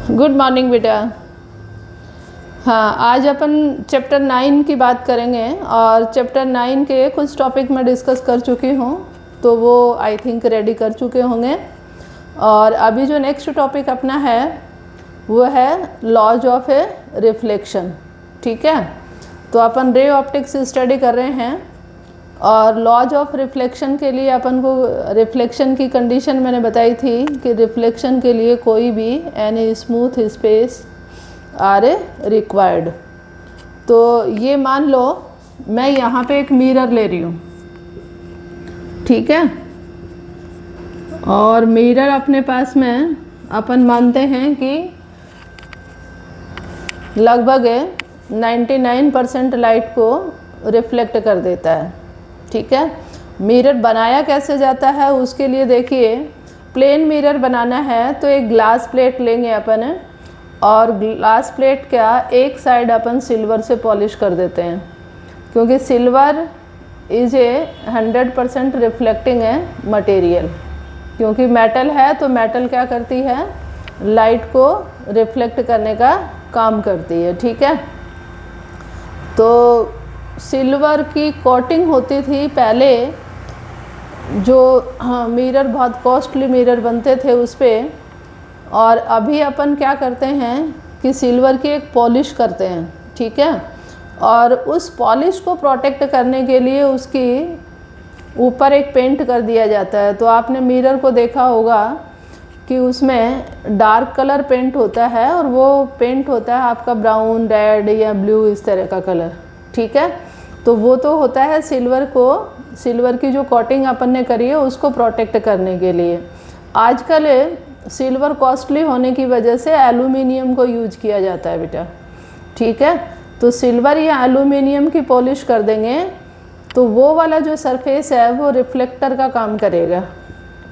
Good morning बेटा। हाँ, आज अपन चैप्टर 9 की बात करेंगे और चैप्टर 9 के कुछ टॉपिक मैं डिस्कस कर चुकी हूँ, तो वो आई थिंक रेडी कर चुके होंगे। और अभी जो नेक्स्ट टॉपिक अपना है वो है लॉज ऑफ ए रिफ्लेक्शन। ठीक है, तो अपन रे ऑप्टिक्स स्टडी कर रहे हैं और लॉज ऑफ रिफ्लेक्शन के लिए अपन को रिफ्लेक्शन की कंडीशन मैंने बताई थी कि रिफ्लेक्शन के लिए कोई भी any smooth space are required. तो ये मान लो मैं यहाँ पे एक मिरर ले रही हूँ, ठीक है, और मिरर अपने पास में अपन मानते हैं कि लगभग 99% लाइट को रिफ्लेक्ट कर देता है। ठीक है, मिरर बनाया कैसे जाता है उसके लिए देखिए, प्लेन मिरर बनाना है तो एक ग्लास प्लेट लेंगे अपन और ग्लास प्लेट का एक साइड अपन सिल्वर से पॉलिश कर देते हैं, क्योंकि सिल्वर इज ए 100% रिफ्लेक्टिंग है मटेरियल। क्योंकि मेटल है तो मेटल क्या करती है, लाइट को रिफ्लेक्ट करने का काम करती है। ठीक है, तो सिल्वर की कोटिंग होती थी पहले, जो मिरर बहुत कॉस्टली मिरर बनते थे उस पर। और अभी अपन क्या करते हैं कि सिल्वर की एक पॉलिश करते हैं, ठीक है, और उस पॉलिश को प्रोटेक्ट करने के लिए उसकी ऊपर एक पेंट कर दिया जाता है। तो आपने मिरर को देखा होगा कि उसमें डार्क कलर पेंट होता है और वो पेंट होता है आपका ब्राउन, रेड या ब्लू, इस तरह का कलर। ठीक है, तो वो तो होता है सिल्वर की जो कोटिंग अपन ने करी है उसको प्रोटेक्ट करने के लिए। आजकल सिल्वर कॉस्टली होने की वजह से एल्यूमिनियम को यूज किया जाता है बेटा। ठीक है, तो सिल्वर या एल्यूमिनियम की पॉलिश कर देंगे तो वो वाला जो सरफेस है वो रिफ्लेक्टर का काम करेगा,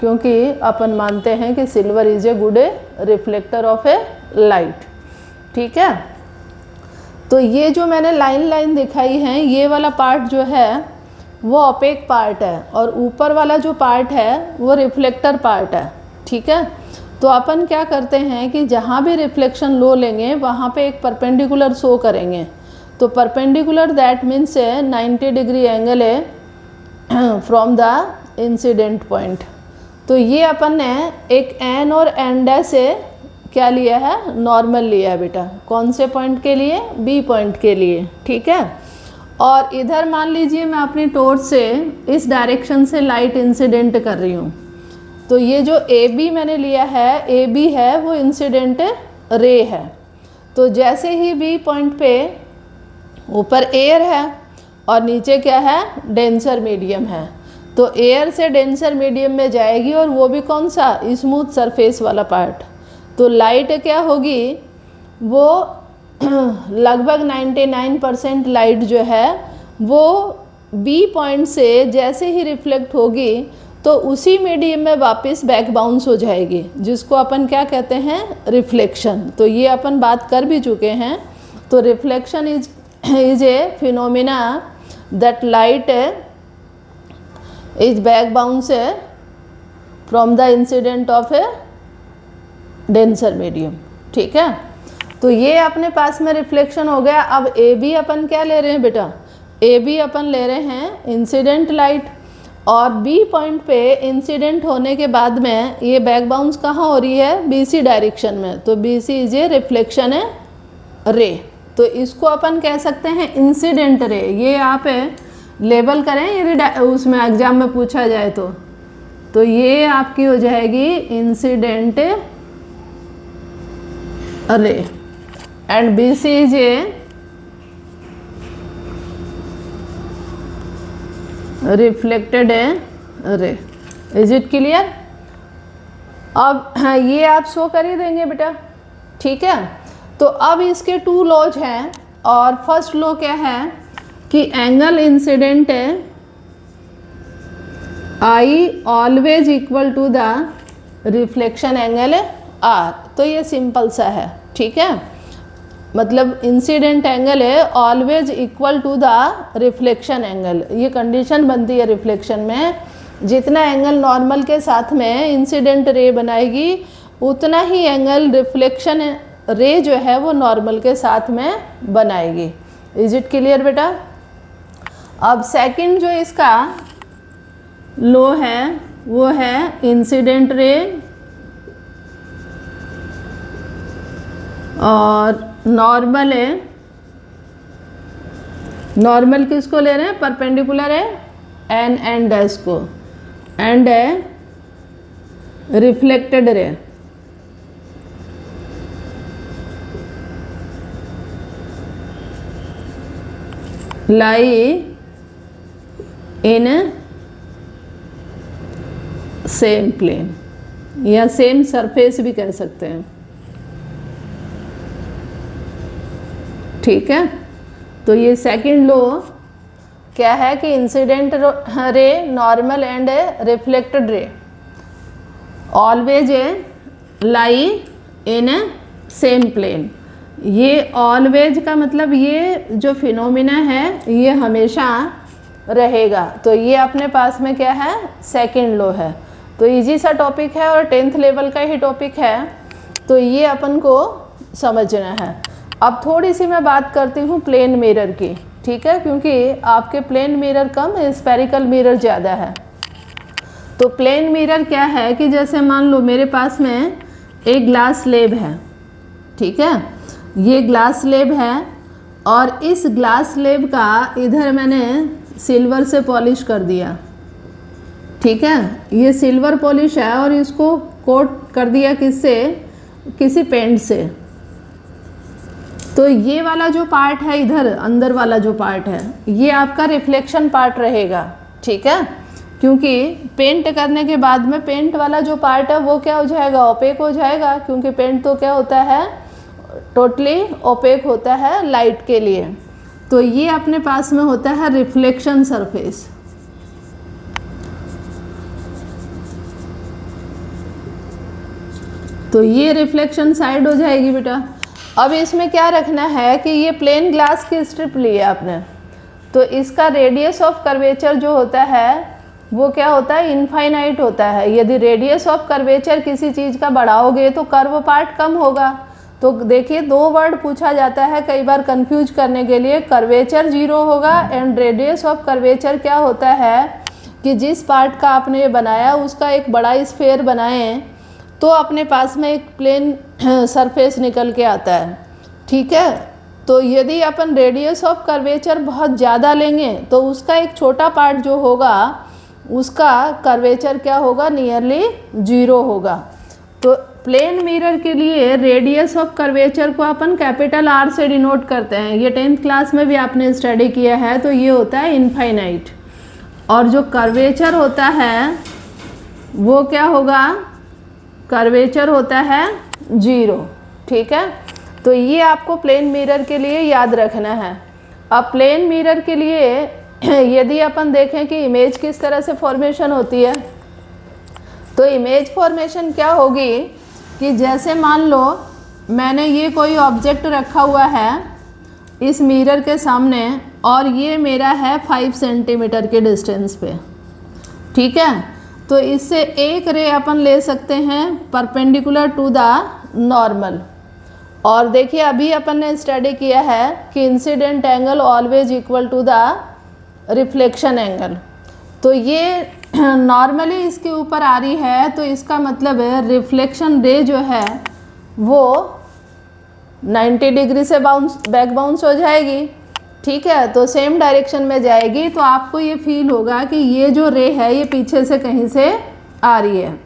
क्योंकि अपन मानते हैं कि silver is a good reflector of A light. ठीक है, तो ये जो मैंने लाइन दिखाई है, ये वाला पार्ट जो है वो ओपेक पार्ट है और ऊपर वाला जो पार्ट है वो रिफ्लेक्टर पार्ट है। ठीक है, तो अपन क्या करते हैं कि जहाँ भी रिफ्लेक्शन लो लेंगे वहाँ पे एक परपेंडिकुलर शो करेंगे। तो perpendicular that means 90 degree angle है फ्रॉम द इंसिडेंट पॉइंट। तो ये अपन ने एक एन और एन डैश से क्या लिया है, नॉर्मल लिया है बेटा। कौन से पॉइंट के लिए, बी पॉइंट के लिए। ठीक है, और इधर मान लीजिए मैं अपनी टॉर्च से इस डायरेक्शन से लाइट इंसिडेंट कर रही हूँ। तो ये जो ए बी मैंने लिया है, ए बी है वो इंसिडेंट रे है। तो जैसे ही बी पॉइंट पे ऊपर एयर है और नीचे क्या है, डेंसर मीडियम है, तो एयर से डेंसर मीडियम में जाएगी और वो भी कौन सा, स्मूथ सरफेस वाला पार्ट। तो लाइट क्या होगी, वो लगभग 99% लाइट जो है वो बी पॉइंट से जैसे ही रिफ्लेक्ट होगी तो उसी मीडियम में वापस बैक बाउंस हो जाएगी, जिसको अपन क्या कहते हैं, रिफ्लेक्शन। तो ये अपन बात कर भी चुके हैं। तो reflection is a phenomena that light is back bounce from the incident of A denser medium. ठीक है, तो ये अपने पास में रिफ्लेक्शन हो गया। अब ए बी अपन क्या ले रहे हैं बेटा, ए बी अपन ले रहे हैं इंसिडेंट लाइट, और बी पॉइंट पे इंसिडेंट होने के बाद में ये बैक बाउंस कहाँ हो रही है, बी सी डायरेक्शन में। तो B C is a reflection है रे। तो इसको अपन कह सकते हैं इंसिडेंट रे। ये आप लेबल करें यदि उसमें एग्जाम में पूछा जाए तो ये आपकी हो जाएगी incident ray and B C is a reflected ray. Is it clear? अब ये आप शो कर ही देंगे बेटा। ठीक है, तो अब इसके 2 लॉज हैं और फर्स्ट लॉ क्या है कि एंगल इंसिडेंट है I always equal to the reflection angle are. तो ये सिंपल सा है। ठीक है, मतलब इंसिडेंट एंगल है always equal to the reflection angle. ये कंडीशन बनती है रिफ्लेक्शन में, जितना एंगल नॉर्मल के साथ में इंसिडेंट रे बनाएगी उतना ही एंगल रिफ्लेक्शन रे जो है वो नॉर्मल के साथ में बनाएगी। इज इट क्लियर बेटा? अब सेकंड जो इसका लो है वो है इंसिडेंट रे, और नॉर्मल है, नॉर्मल किसको ले रहे हैं? परपेंडिकुलर है एन एंड डैश को, एंड है reflected ray. Lie in same plane या सेम सरफेस भी कह सकते हैं। ठीक है, तो ये सेकंड लॉ क्या है कि incident ray, normal and reflected ray always lie in same plane. ये ऑलवेज का मतलब ये जो फिनोमिना है ये हमेशा रहेगा। तो ये अपने पास में क्या है? सेकंड लॉ है। तो इजी सा टॉपिक है और 10th लेवल का ही टॉपिक है, तो ये अपन को समझना है। अब थोड़ी सी मैं बात करती हूँ प्लेन मिरर की, ठीक है, क्योंकि आपके प्लेन मिरर कम, स्फेरिकल मिरर ज़्यादा है। तो प्लेन मिरर क्या है कि जैसे मान लो मेरे पास में एक ग्लास स्लेब है, ठीक है, ये ग्लास स्लेब है और इस ग्लास स्लेब का इधर मैंने सिल्वर से पॉलिश कर दिया, ठीक है, ये सिल्वर पॉलिश है और इसको कोट कर दिया किससे? किसी पेंट से। तो ये वाला जो पार्ट है इधर अंदर वाला जो पार्ट है ये आपका रिफ्लेक्शन पार्ट रहेगा, ठीक है, क्योंकि पेंट करने के बाद में पेंट वाला जो पार्ट है वो क्या हो जाएगा? ओपेक हो जाएगा, क्योंकि पेंट तो क्या होता है? टोटली ओपेक होता है लाइट के लिए। तो ये अपने पास में होता है रिफ्लेक्शन सरफेस। तो ये रिफ्लेक्शन साइड हो जाएगी बेटा। अब इसमें क्या रखना है कि ये प्लेन ग्लास की स्ट्रिप ली है आपने, तो इसका रेडियस ऑफ कर्वेचर जो होता है वो क्या होता है? इनफाइनाइट होता है। यदि रेडियस ऑफ कर्वेचर किसी चीज़ का बढ़ाओगे तो कर्व पार्ट कम होगा। तो देखिए 2 वर्ड पूछा जाता है कई बार कंफ्यूज करने के लिए, कर्वेचर 0 होगा एंड रेडियस ऑफ कर्वेचर क्या होता है कि जिस पार्ट का आपने ये बनाया उसका एक बड़ा स्फेयर बनाएं तो अपने पास में एक प्लेन सरफेस निकल के आता है, ठीक है। तो यदि अपन रेडियस ऑफ कर्वेचर बहुत ज़्यादा लेंगे तो उसका एक छोटा पार्ट जो होगा उसका कर्वेचर क्या होगा? नियरली 0 होगा। तो प्लेन मिरर के लिए रेडियस ऑफ कर्वेचर को अपन कैपिटल R से डिनोट करते हैं। ये 10th क्लास में भी आपने स्टडी किया है। तो ये होता है इनफाइनाइट, और जो कर्वेचर होता है वो क्या होगा? कर्वेचर होता है 0, ठीक है। तो ये आपको प्लेन मिरर के लिए याद रखना है। अब प्लेन मिरर के लिए यदि अपन देखें कि इमेज किस तरह से फॉर्मेशन होती है, तो इमेज फॉर्मेशन क्या होगी कि जैसे मान लो मैंने ये कोई ऑब्जेक्ट रखा हुआ है इस मिरर के सामने और ये मेरा है 5 सेंटीमीटर के डिस्टेंस पे, ठीक है। तो इससे एक रे अपन ले सकते हैं परपेंडिकुलर टू द नॉर्मल। और देखिए अभी अपन ने स्टडी किया है कि incident angle always equal to the reflection angle. तो ये नॉर्मली इसके ऊपर आ रही है, तो इसका मतलब है रिफ्लेक्शन रे जो है वो 90 डिग्री से बैक बाउंस हो जाएगी, ठीक है। तो सेम डायरेक्शन में जाएगी। तो आपको ये फील होगा कि ये जो रे है ये पीछे से कहीं से आ रही है।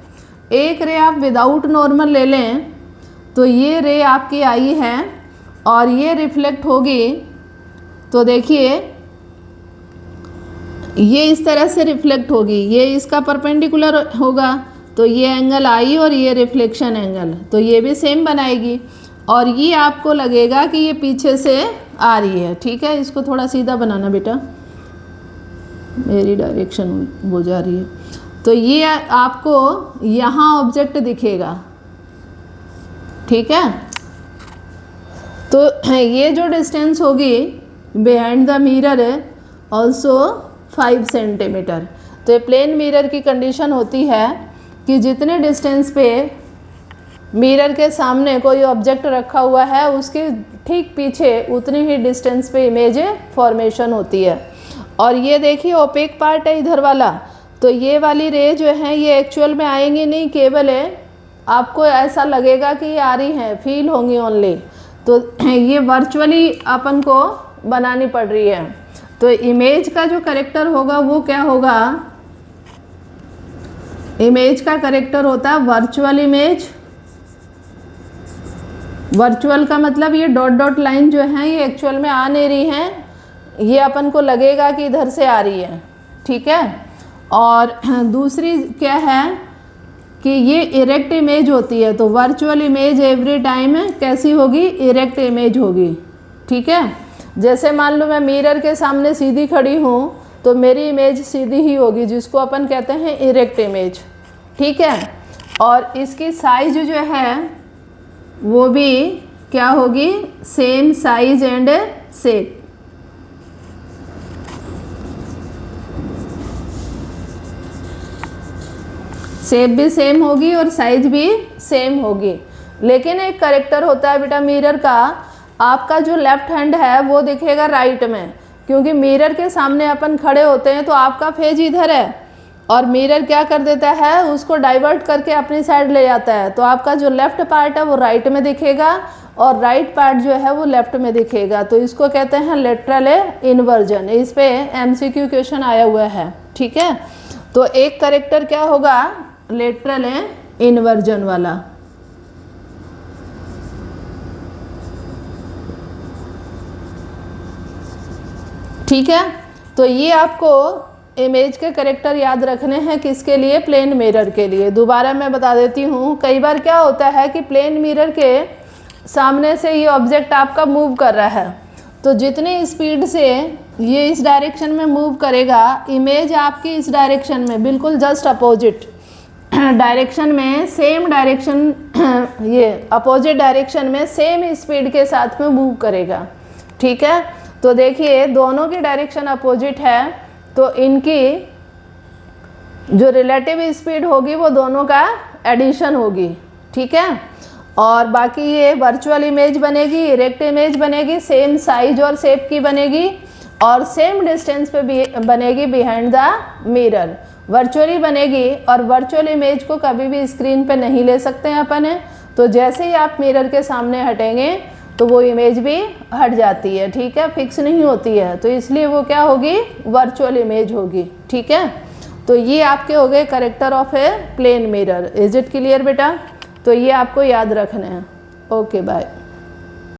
एक रे आप विदाउट नॉर्मल ले लें तो ये रे आपकी आई है और ये रिफ्लेक्ट होगी। तो देखिए ये इस तरह से रिफ्लेक्ट होगी, ये इसका परपेंडिकुलर होगा, तो ये एंगल आई और ये रिफ्लेक्शन एंगल, तो ये भी सेम बनाएगी और ये आपको लगेगा कि ये पीछे से आ रही है, ठीक है। इसको थोड़ा सीधा बनाना बेटा, मेरी डायरेक्शन वो जा रही है। तो ये आपको यहाँ ऑब्जेक्ट दिखेगा, ठीक है। तो ये जो डिस्टेंस होगी बिहाइंड द मिरर है ऑल्सो 5 सेंटीमीटर। तो ये प्लेन मिरर की कंडीशन होती है कि जितने डिस्टेंस पे मिरर के सामने कोई ऑब्जेक्ट रखा हुआ है, उसके ठीक पीछे उतनी ही डिस्टेंस पे इमेज फॉर्मेशन होती है। और ये देखिए ओपेक पार्ट है इधर वाला, तो ये वाली रे जो है ये एक्चुअल में आएंगी नहीं, केवल है आपको ऐसा लगेगा कि ये आ रही हैं, फील होंगी ओनली। तो ये वर्चुअली अपन को बनानी पड़ रही है। तो इमेज का जो करेक्टर होगा वो क्या होगा, इमेज का करेक्टर होता है वर्चुअल इमेज। वर्चुअल का मतलब ये डॉट डॉट लाइन जो है ये एक्चुअल में आ नहीं रही हैं, ये अपन को लगेगा कि इधर से आ रही है, ठीक है। और दूसरी क्या है कि ये इरेक्ट इमेज होती है, तो वर्चुअल इमेज एवरी टाइम कैसी होगी, इरेक्ट इमेज होगी, ठीक है। जैसे मान लो मैं मिरर के सामने सीधी खड़ी हूँ तो मेरी इमेज सीधी ही होगी, जिसको अपन कहते हैं इरेक्ट इमेज, ठीक है। और इसकी साइज जो है वो भी क्या होगी, same size and shape. Shape भी सेम होगी और साइज भी सेम होगी। लेकिन एक करेक्टर होता है बेटा मिरर का, आपका जो लेफ्ट हैंड है वो दिखेगा राइट में, क्योंकि मिरर के सामने अपन खड़े होते हैं तो आपका फेज इधर है और मिरर क्या कर देता है, उसको डाइवर्ट करके अपनी साइड ले जाता है। तो आपका जो लेफ्ट पार्ट है वो राइट में दिखेगा और राइट पार्ट जो है वो लेफ्ट में दिखेगा। तो इसको कहते हैं लेटरल इन्वर्जन। इस पे MCQ क्वेश्चन आया हुआ है, ठीक है। तो एक करेक्टर क्या होगा, लेटरल इन्वर्जन वाला। ठीक है, तो ये आपको इमेज के करेक्टर याद रखने हैं, किसके लिए, प्लेन मिरर के लिए। दोबारा मैं बता देती हूँ, कई बार क्या होता है कि प्लेन मिरर के सामने से ये ऑब्जेक्ट आपका मूव कर रहा है, तो जितनी स्पीड से ये इस डायरेक्शन में मूव करेगा, इमेज आपकी इस डायरेक्शन में बिल्कुल जस्ट अपोजिट डायरेक्शन में, सेम डायरेक्शन ये अपोजिट डायरेक्शन में सेम स्पीड के साथ में मूव करेगा, ठीक है। तो देखिए दोनों की डायरेक्शन अपोजिट है, तो इनकी जो रिलेटिव स्पीड होगी वो दोनों का एडिशन होगी, ठीक है। और बाकी ये वर्चुअल इमेज बनेगी, इरेक्ट इमेज बनेगी, सेम साइज और शेप की बनेगी और सेम डिस्टेंस पे भी बनेगी बिहाइंड द मिरर। वर्चुअली बनेगी और वर्चुअल इमेज को कभी भी स्क्रीन पे नहीं ले सकते हैं अपन, तो जैसे ही आप मिरर के सामने हटेंगे तो वो इमेज भी हट जाती है, ठीक है, फिक्स नहीं होती है, तो इसलिए वो क्या होगी, वर्चुअल इमेज होगी, ठीक है। तो ये आपके हो गए character of a plane mirror. Is it clear बेटा? तो ये आपको याद रखना है। Okay bye.